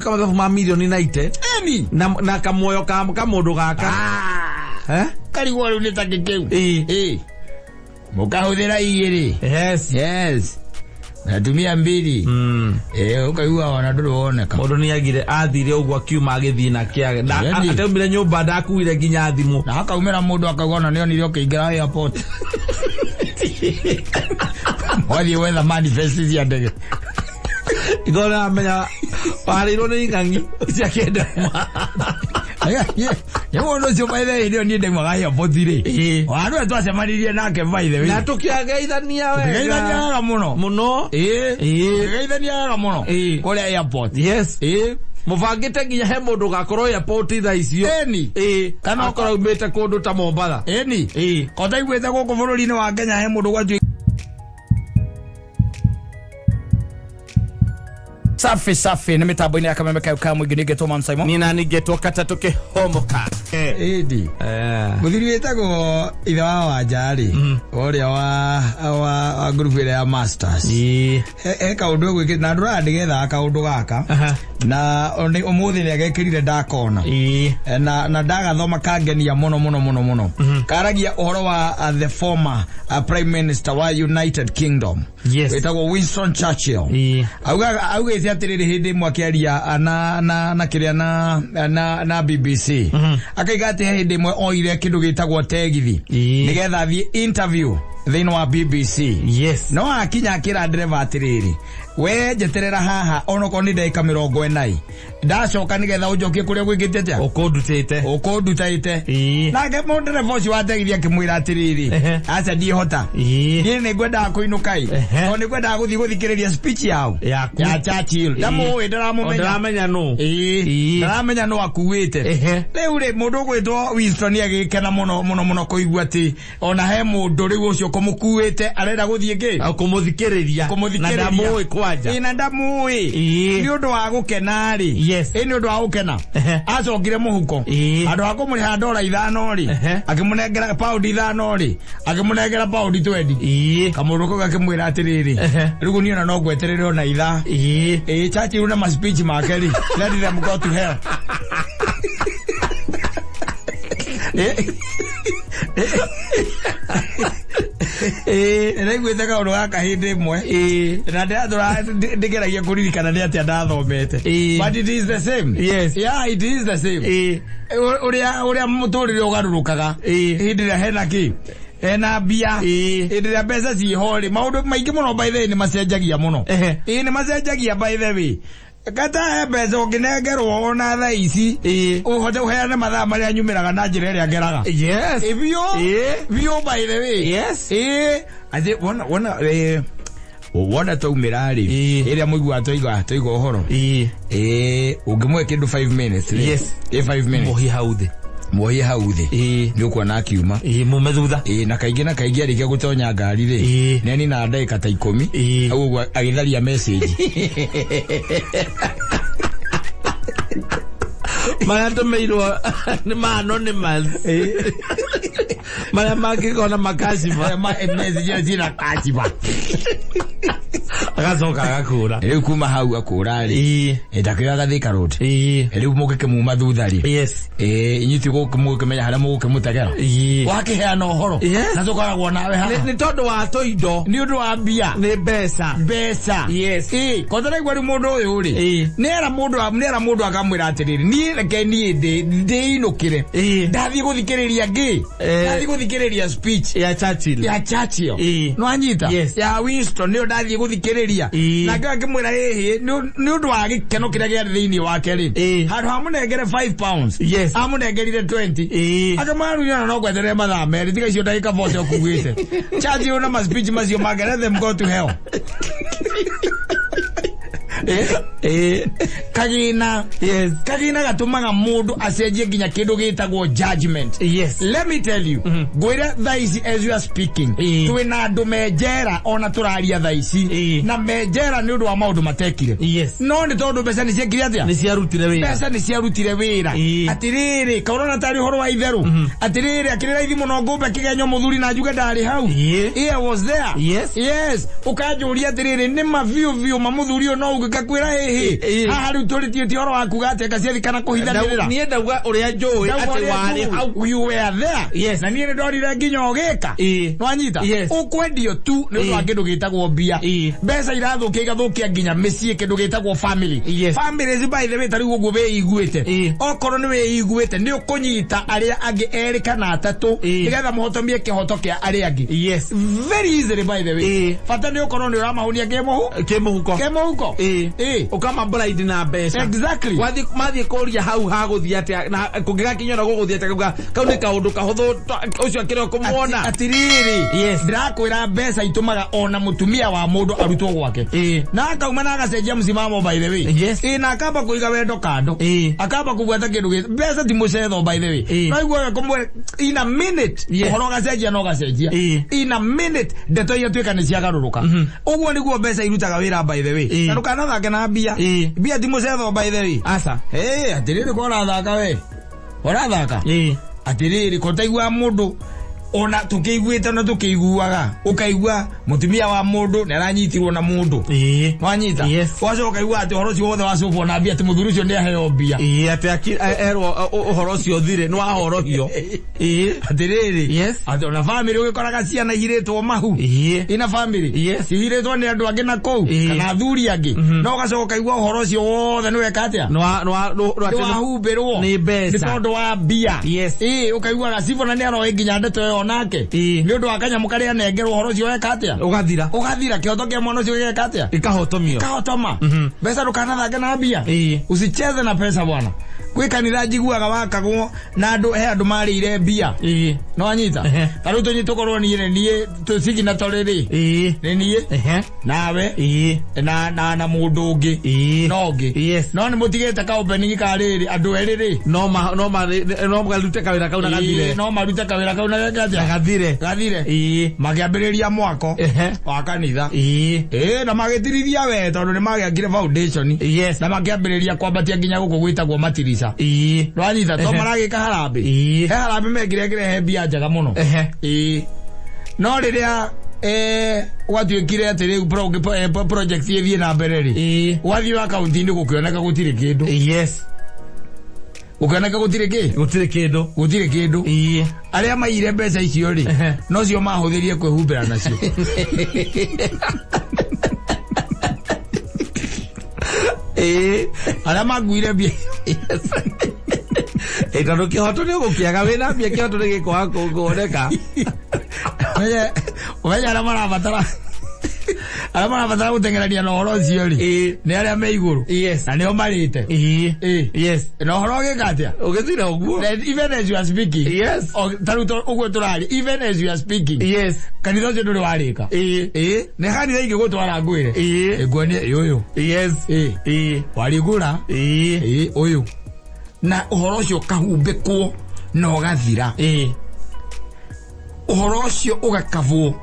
kama za milioni naite eni na kamoyo kamodo gaka kari wale nita kikeu mukahudhira igiri yes natumia mbili ukaiwa wanadoro oneka modo ni agire athire ugwa kiuma agithina kiage na atembire nyumba ndakuire ginya thimu na akaumira mundu akagona nio nilio kiingira airport wali weather manifestation ya ndege igora amenya pariro ni ngangi cia kenda Yewo no sio by the way ndio ndenge magaya potire wanu twasemanirie nake by the way na tukiageithania we geithania muno geithania muno kule airport yes muvangite nginya he mundu gakorwo airport tha icio kana okora umite kundu ta Mombasa kota igwete guku bururi-ini wa Kenya he mundu gwatu safi na mitambo ina KamemeFM mwingine geto Mansaimo ni nani geto kata toke homoka muthiri wetagwo ithe wa Wanjari oria wa group ya masters kaundu gwiki na ndura ndigetha kaundu gaka na umuthi ni agekirire ndakona na ndagathoma kangenia muno karagia uhoro wa the former prime minister wa United Kingdom wetagwo Winston Churchill auga atiriri hindi mwakiaria na kiria na BBC akaiga ati hindi mwe oire kindu gitagwo tegithi nigetha thie interview thini wa BBC no akinya akira driver atiriri we jeterera haha onoko ni ndeka 40 ndacoka nigetha ujokie kuria gwikite tia ukondutaite nake mondere voci wa tegithi akimwira atiriri acha ndihota ni ngwenda kuinukai no ni ngwenda guthikiriria speech yao ya Churchill ndamu ndaramenya no akuwite riu ri mundu gwitwo Winston agikena muno kuigua ati ona he mundu riu ucio kumukuwite arenda guthie ngi kumuthikiriria na ndamu kwanja ina ndamu ni undu wa gukena ri ni undu wa gukena acokire muhuko andu akumuriha $5 ri akimunengera pound 5 ri akimunengera pound 20 kamuruko gakimwira atiriri riu ni ona no gweterere ona itha Churchill na ma speech makeri let them go to hell Regwete ka ndo aka hindi mwe na ndadora ndigeragia kuririkana ni atia ndathomete but it is the same it is the same uria muturire ugarurukaga hindi ya henaki ena bia ndira pesa si hole maundu maingi muno by the way ni macenjagia muno ni macenjagia by the way kata pesa ukinengerwo ona tha ici uhote uheane mathaa maria nyumiraga na njira iria ngeraga vio by the way ati wona taumirari iria muigua toiga uhoro ungimwe kindu 5 minutes 5 minutes mohi hauthi ni ukwana akiuma mumethutha na kaingi arikia gutonya ngari ri neni na ndeka ta 10 au agitharia message Marato meiro ni anonymous mara makikona makashifa message zina kashifa agacoka agakura riu kuma hau akura ri ndakira gathika road riu mugike muma thutha ri inyiti gukimenya haria mugukimutagera wakiheana uhoro na tukoragwo nawe haha ni tondu wa toindo ni undu wa mbia ni mbeca kothera igwari mundu uyu ri nera mundu akamwira atiriri ni reke ni ndinukire ndathi guthikiriria ndathi guthikiriria speech ya Churchill no anyita ya Winston ni ndathi guthikiriria na ngakimwira ni undu wa gikeno kiria gia thiini wake ri handu hamunengere 5 pounds amunengerire 20 akamaru yana no gweterere mathaa meri tiga icio ndagika 40 okuguite Churchill na ma speech macio make let them go to hell kagina gatumaga mundu acenjie nginya kindu gitagwo judgment let me tell you gwira thaisi as you are speaking twina andu menjera ona turaria thaisi na menjera ni undu wa maundu matekire no ni tondu mbeca ni ciekire atia ni ciarutire wira atiriri kaurona tari horo wa itheru atiriri akirira ithimu no ngumbe kigenyo muthuri na njuge ndari hau I was there ukajuria atiriri ni maviu mamuthuri no ngakwira hehe haha riu turitie tioro waku gateka ciathi kana kuhithanirira nie ndauga uria njui ati wari hau you were there yes na nie ndorire nginya ogeka no anyita ukwendio tu ni wa kindu gitagwo bia mbeca irathukia igathukia nginya micii kindu gitagwo family families by the way tari uguo we iguite okoro ni we iguite ni ukunyita aria angi eri kana atatu nigetha muhotomie kihoto kia aria angi very easily by the way fata ni okoro ni uramahunia kemuhuko ukama bride na mbeca exactly mathie kuria hau ha guthia ati na kungiga kinyora guthia ati kau ni kaundu kahuthu ucio akire kumwona atiriri ndirakwira mbeca itumaga ona mutumia wa mundu arutwo gwake na akauma na agacenjia msimamo by the way na akamba kuiga wendo kando akamba kugweta kindu mbeca ti mucetho by the way no igwa kumwe in a minute uhoro gacenjia no gacenjia in a minute ndeto iyo twika ni ciagaruruka uguo niguo mbeca irutaga wira by the way na ndukana thake na bia ti mucetho by the way asa atiriri ko rathaka we orathaka atiriri ko taigwa mundu ona tukiguita na tukiguaga ukaigua mutumia wa mundu ne aranyitirwo na mundu wanyita wacho ukaigua ati horo cio wothe wacobo na bia ati muthuri ucio ne aheo bia ati erwo horo cio thire no ahorohio atiriri ati ona family ugikoraga ciana ihiritwo mahu ina family ihiritwo ni andu angi na kou kana athuri angi no gacoka ukaigua horo cio wothe ni wekatia no huberwo ni mbeca ni tondu wa bia ukaigua gacifo na ni aro nginya ndeto nake ni undu akanya mukaria nengerwo horo cio wekatia ugathira kihoto kia mwana cio wekatia ikahotoma pesa ndukana thake na bia usicheze na pesa bwana kwi kanitha njiguaga wakagwo na andu he andu marire bia no anyita taru tunyitukorwo nie tusigi na toriri ni nie nawe na mundu ungi no ungi no ni mutigete ka opening ka riri andu eriri no marute kawira kau na gathire no marute kawira kau na gathire magiambiriria mwako wa kanitha na magitirithia we tondu ni magiakire foundation na magiambiriria kwambatia nginya guku gwitagwo matirisa rwanyita to maragika harambe he harambe megire he bia njaga muno no riria watuikire ati riu project ithie na mbere ri wathi wa account ni gukioneka gutire kindu ukioneka gutire kindu aria maire mbeca icio ri no cio mahuthirie kwehumbira nacio aria maguire bia tondu kihoto ni gukiaga wina bia kihoto ni gikwa kuoneka oya aria marabatara gutengerania na horo cio ri ni aria me iguru na nio marite na horo gikatia ugithira uguo even as you are speaking taruto uguo turari even as you are speaking kanitha ucio nduri warika ne kanitha ingi gutwara ngwire ngwani yuyu warigura uyu na uhoro ucio kahumbikwo na ugathira uhoro ucio ugakavwo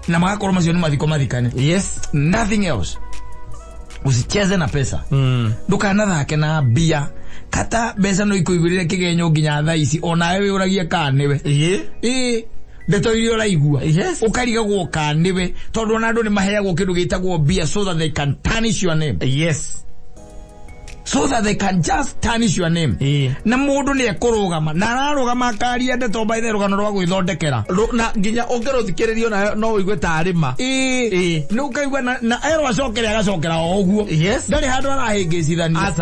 na magakorwo macio ni mathiko mathikane nothing else usicheze na pesa ndukana thake na bia kata mbeca no ikuigurire kigenyo nginya thaa ici ona wewe uragie kaniwe ndeto irio raigua ukarigagwo kaniwe tondu na andu ni maheagwo kindu gitagwo bia so that they can tarnish your name so that they can just tarnish your name na mundu ni ekurugama na ararugama akaria ndeto by the rugano rwa gwithondekera na nginya ongerothikiririo na no uigwe tarima no ukaigwa na ero agacokera oguo ndari handu arahingicithania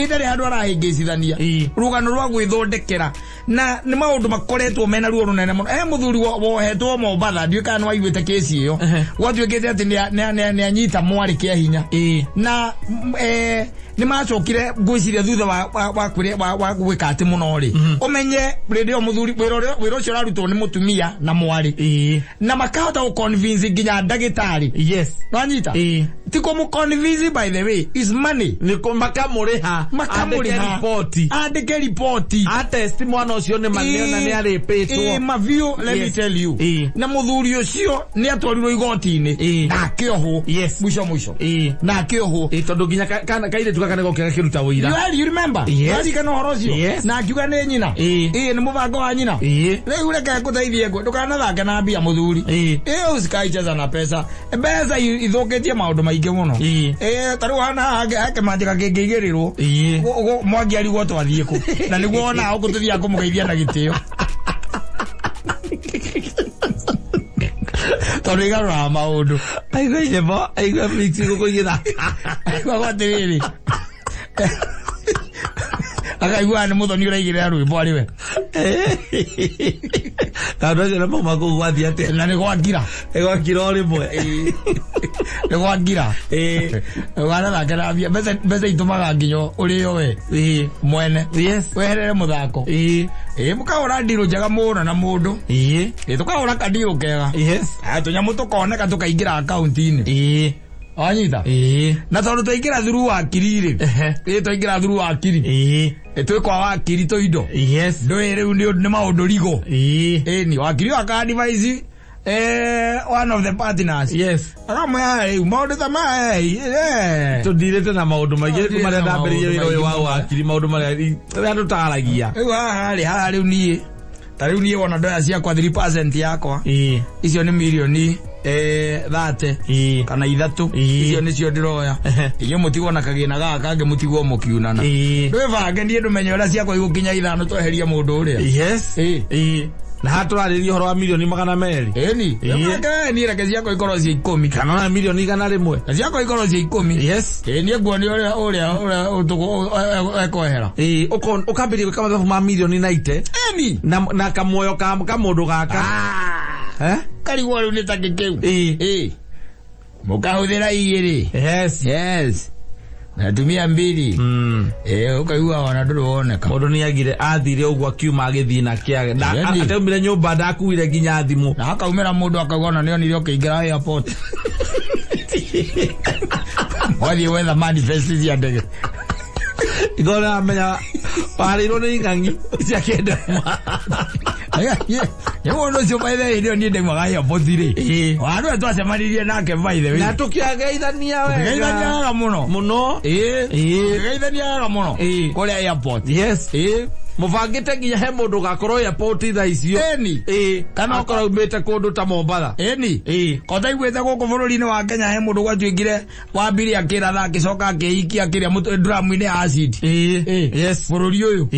ndari handu arahingicithania rugano rwa gwithondekera na ni maundu makoretwo mena ruo runene muno muthuri wohetwo Mombatha ndiu kana waiguite kesi iyo gwatuikite ati ni anyita mwari kia hinya na ni macokire gwiciria thutha wa gwika ati muno ri umenye radio muthuri wiro ucio rarutwo ni mutumia na mwari na makahota ku convince nginya ndagitari no anyita tiko mu convince by the way is money ni ko makamuriha report andike report test mwana ucio ni manena ni aripitwo mavio let me tell you na muthuri ucio ni atwarirwo igoti-ini na kioho mwisho na kioho tondu nginya kana kaire tukakane gokera kiruta wira you remember wali kana horo ucio na akiuga ni nyina ni mubango wa nyina riu reke nguteithie ngo ndukana thake na mbia muthuri usikaicheza na pesa ithukitie maundu maingi muno tariu hana hake manjika kingigirirwo mwangi arigwo twathie ku na niguo ona ukututhia kumugeithia na gitio tondu igarura maundu aigo nyemo aigo mixi gukugira aigo gwatiriri akaigua ni muthoni uraigirira rwimbo ariwe tondu acio namo makugwathi atia na ni gwagira rimwe ni gwagira wana thakera mbia mbeca itumaga nginyo urio we mwene weherere muthako mukahura ndiru njega muno na mundu tukahura kandiru kega tunyamu tukoneka tukaingira akaunti-ini anyita na tondu twaingira thuru wa kiriri twaingira thuru wa kiri twikwa wa kiri to indo ndwi riu ni maundu rigo ni wa kiri aka advise one of the partners akamwe maundu tama tudirete na maundu maingi kumaria ndambiririe wira uyu wa wakiri maundu maria tutaragia riu nie tariu nie wona ndoya ciakwa 3% yakwa icio ni milioni 30 kana 3 icio nicio ndiroya iyo mutigwo na kagina gaka nge mutigwo mukiunana ndwibange nie ndumenye ura ciakwa igukinya 5 tweheria mundu uria na haturaririe horo wa milioni 200 ni reke ciakwa ikorwo cia 10 kana na milioni 100 na ciakwa ikorwo cia 10 ni nguo ni uria utuko ekohera ukambirie gwika mathabu ma milioni 90 na kamuoyo ka mundu gaka karigwo riu ni ta gikeu mukahuthira igiri na tumia 2 ukaigua ona nduruoneka mundu ni agire athire uguo akiuma agithina kiage ataumire nyumba ndakuire nginya thimu na akaumira mundu akaugona nio nirio kiingira airport wathi wetha manifest cia ndege igora amenya parirwo ni ngangi cia kenda ye mundu cio by the way ndio ni ndemwaga airport ri wandu twacemanirie nake by the way na tukiageithania wega muno geithania muno kuri airport muvangite nginya he mundu gakorwo airport tha icio kana akorwo umite kundu ta Mombasa kota igwete guku bururi-ini wa Kenya he mundu gwatuikire wambiri akira tha akicoka akiikia akiria drum-ini acid bururi uyu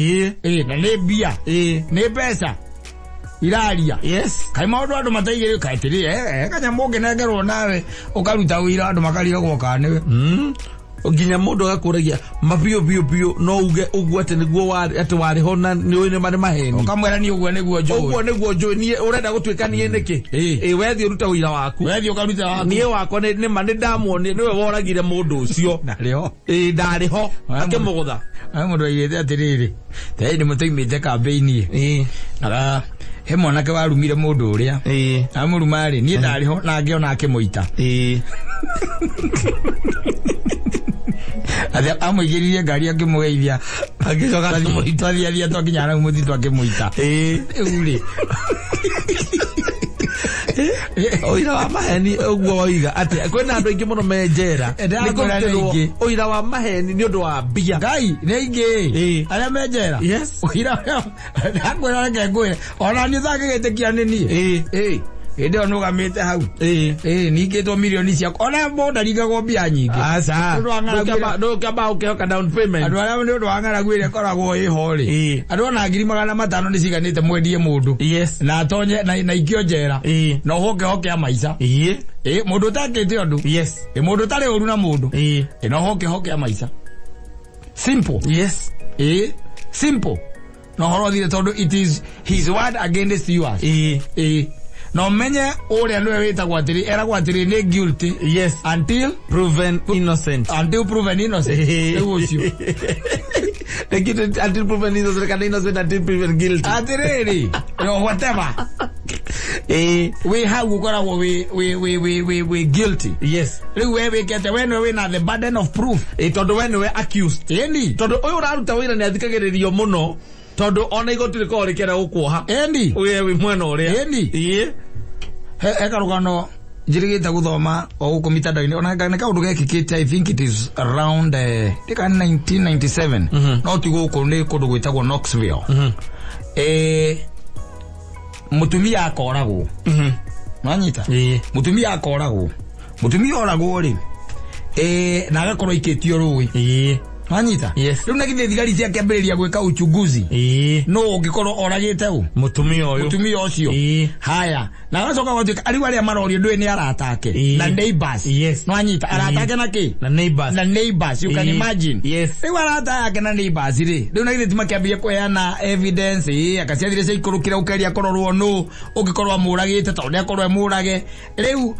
na ni mbia ni pesa iraria kai maundu andu mataigire kaitiri kanyamu ngenengerwo nawe ukaruta wira andu makarira gwoka niwe nginya mundu agakuragia mabio no uge ugwate niguo ati wari ho na ni mari maheni ukamwera ni ugwe niguo njoi ni urenda gutwika ni niki wethi uruta wira waku wethi ukaruta waku ni wakwa ni mani ndamuone niwe woragire mundu ucio ndariho ndariho akimugutha mundu aigite atiriri tei ni mutoimite campaign ara he mwanake warumire mundu uria amurumari ni ndariho na ngiona akimuita athia amuigiririe ngari akimugeithia agicoka twathia twakinyana umuthi twakimuita uri oira wa maheni uguo oiga ati kwena andu aingi muno menjera oira wa maheni ni undu wa mbia ngai ni aingi aria menjera oira ndakwira reke ngwe ona ni thagigitikia nini ndio nugamite hau ningitwo milioni cia ona boda rigagwo mbia nyingi ndo kaba ukehoka down payment andu aria ndio wang'aragu ile koragwo ihori andu ona 500 ni ciganite mwendie mundu na atonye na ikio njera na hoke maica mundu takite undu mundu tari uru na mundu na hoke maica simple simple no horo thire tondu it is his word against yours no menye uria nwe witagwo atiri eragwo atiri ni guilty until proven innocent ucio until proven innocent kana innocent until proven guilty atiriri no whatever we have ukoragwo we guilty riu we wikete we nwe na the burden of proof tondu we nwe accused tondu uyu uraruta wira ni athikagiririo muno tondu ona igoti riko rikera gukuoha endi we mwena uria endi he karugano jirigita guthoma o guko mitandao-ini ona ne kaundu gekikite I think it is around 1997 no ti guko ni kundu gwitagwo Knoxville mutumia akoragwo mwanyita mutumia akoragwo mutumia oragwo ri na agakorwo iketio ruwi mwanyita riu na githe thigari cia kiambiriria gwika uchunguzi no ungikorwo oragite u mutumia ucio haya na agacoka gutwika ariu aria marorio ndwe ni aratake na neighbors mwanyita aratake na ki na neighbors you can imagine riu aratake na neighbors ri riu na githe timakiambiria kuheana evidence akaciathire cia ikurukira ukeria kororwo no ungikorwo amuragite tondu akorwo amurage riu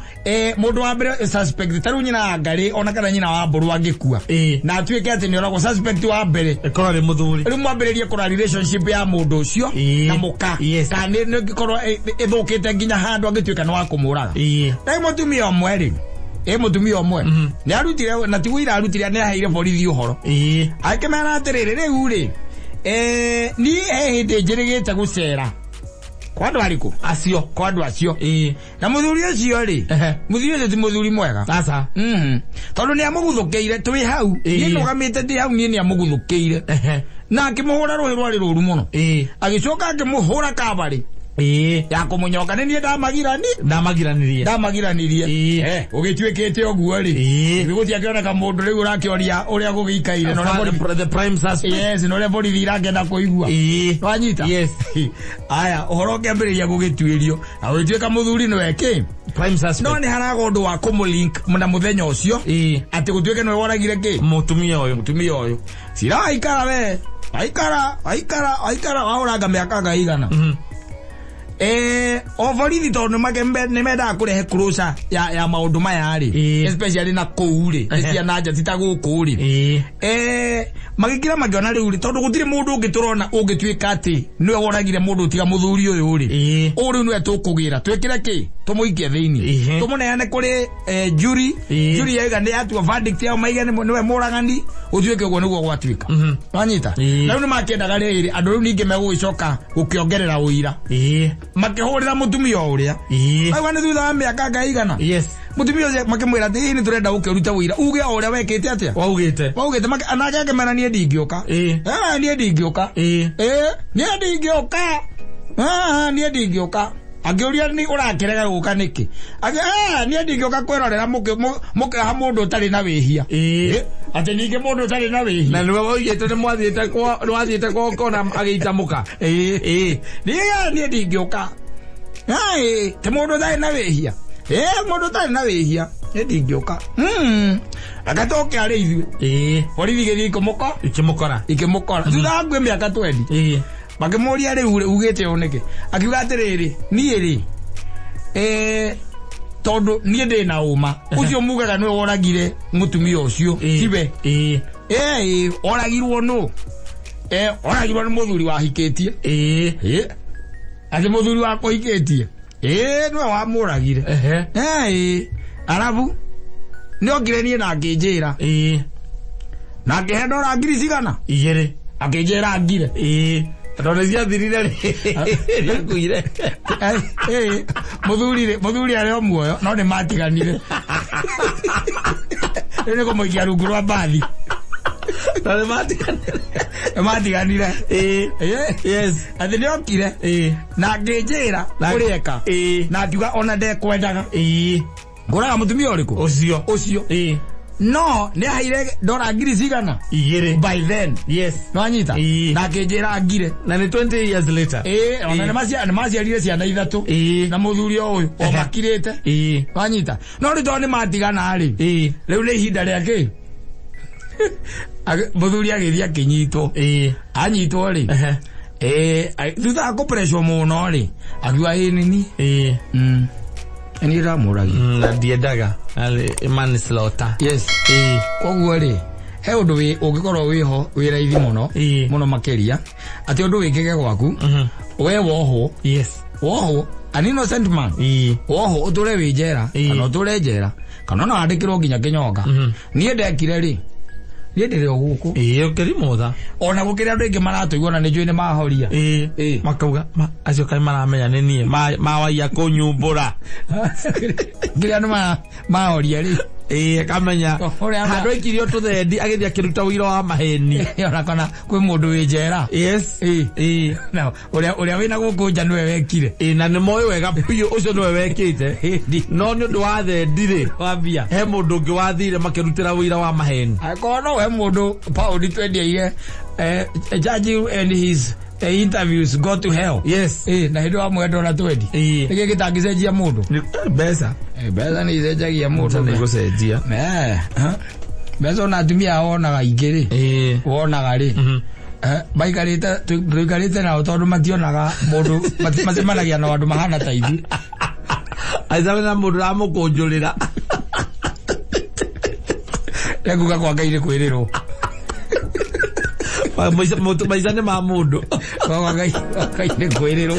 mundu wa mbere suspect taru nyina ngari ona kana nyina wa mburu angikua na atwike ati ni oragwo suspect wa mbere ekora ri muthuri riu mwambiririe kora relationship ya mundu ucio na muka kana ni ngikorwo ithukite nginya handu angitwika no akumuraga na mutumia omwe ri mutumia omwe ni arutire na tigwira arutire ni aheire borithi uhoro akemera atiriri riu ri ni hindi njirigite gucera kwandu ariku acio kwandu acio na muthuri ucio ri muthuri ucio ti muthuri mwega sasa tondu ni amuguthukiire twi hau ni nugamite ndi hau ni amuguthukiire na akimuhura ruhi rwari ruru muno agicoka akimuhura kabari ya kumunyoka ni ndamagiranirie ugitwikite oguo ri biguti akiona mundu riu urakioria uria gugikaire no the prime suspect no level iragenda kuigua wanyita aya uhoro kiambiriria gugitwirio na witwika muthuri no eke prime suspect no ni harago undu wa kumulink na muthenya ucio ati gutwike no woragire ki mutumia uyu sira aikara we aikara wauraga miaka gaigana ovorithi tondu magembe ni menda kurehe closer ya maundu maya ri especially na kuuri cia nanja titagukuri magikira magiona riu ri tondu gutire mundu ungiturona ungitwika ati niwe woragire mundu tiga muthuri uyu ri uri niwe tukugira twikire ki tumuikie thiini tumuneane kuri jury yega ni atua verdict ya maigane niwe muragani utwike uguo niguo gwatwika wanyita na riu makiendaga riri andu riu ninge megugicoka gukiongerera uira makihurira mutumia uria aiwa ni thutha wa miaka ngaigana mutumia ucio makimwira ati ni turenda ukiruta uira uge uria wekite atia waugite anake akimena nie ndingioka nie ndingioka nie ndingioka agiuria ni urakirega guka niki nie ndingioka kwirorera mukiha mundu utari na wihia ati ninge mundu utari na wihia na niwe waugite ni mwathiite kona agiita muka nie ndingioka te mundu utari na wihia mundu utari na wihia nie ndingioka agatoke ari ithuĩ borithi gĩthiĩ ikimukora thutha wa ngwe mĩaka 20 makimuria riu ugite unike akiuga atiriri nie ri tondu nie ndi na uma ucio mugaga niwe woragire mutumia ucio tibe oragirwo no oragirwo ni muthuri wa hikitie ati muthuri wa kuhikitie niwe wa muragire arabu ni ogire nie na nginjira na ngihe ndora ngiri cigana igiri akinjira ngire Tonezia thirire ri kuire muthuri ari o muoyo no ni matiganire ni kumuikia rungu rwa mbathi no ni matiganire yes athi ni okire na nginjira urieka na akiuga ona ndekwendaga nguraga mutumia uriku ucio no ni haire ndora ngiri cigana igiri by then no anyita na kinjira ngire na ni 20 years later ona ni maciarire ciana ithatu na muthuri uyu o makirite no anyita no ri toni matigana ri riu ni ihinda riake muthuri agithia kinyitwo anyitwo ri thutha ku pressure muno ri akiwa nini ni ramuragi na diendaga manslaughter koguo ri he undu wi ungikorwo wiho wi raithi muno makiria ati undu wikege gwaku we woho an innocent man woho uture wi njera kana uture njera kana no andikirwo nginya kinyoka nie ndekire ri Niendere guku ukirimutha ona gukira andu ingi maratuigua na nijui ni mahoria makauga acio kai maramenya ni nie mawaia kunyumbura ngira andu mahoria ri kamenya handu ikirio tuthendi agithia akiruta wira wa maheni ona kana kwi mundu wi njera na uria wina guku nja niwe wekire na ni moyo wega piu ucio niwe wekite no ni undu wa thendi ri wambia he mundu ungi wathire makirutira wira wa maheni akono we mundu paundi twendia judge and his interviews go to hell. Yes. Na hindo wa mwendo na twendi. Nige gitangicenjia mundu. Besa. Besa ni icenjagia mundu. Ni gucenjia. Besa na atumia wonaga ingiri. Wonaga ri. Baikarite na utondu mationaga mundu macemanagia na andu mahana ta ithi. Aizawe na mundu ramukunjurira. Yaguga kwa Ngai kwirirwo. Maisha ni ma mundu Ngai kwirirwo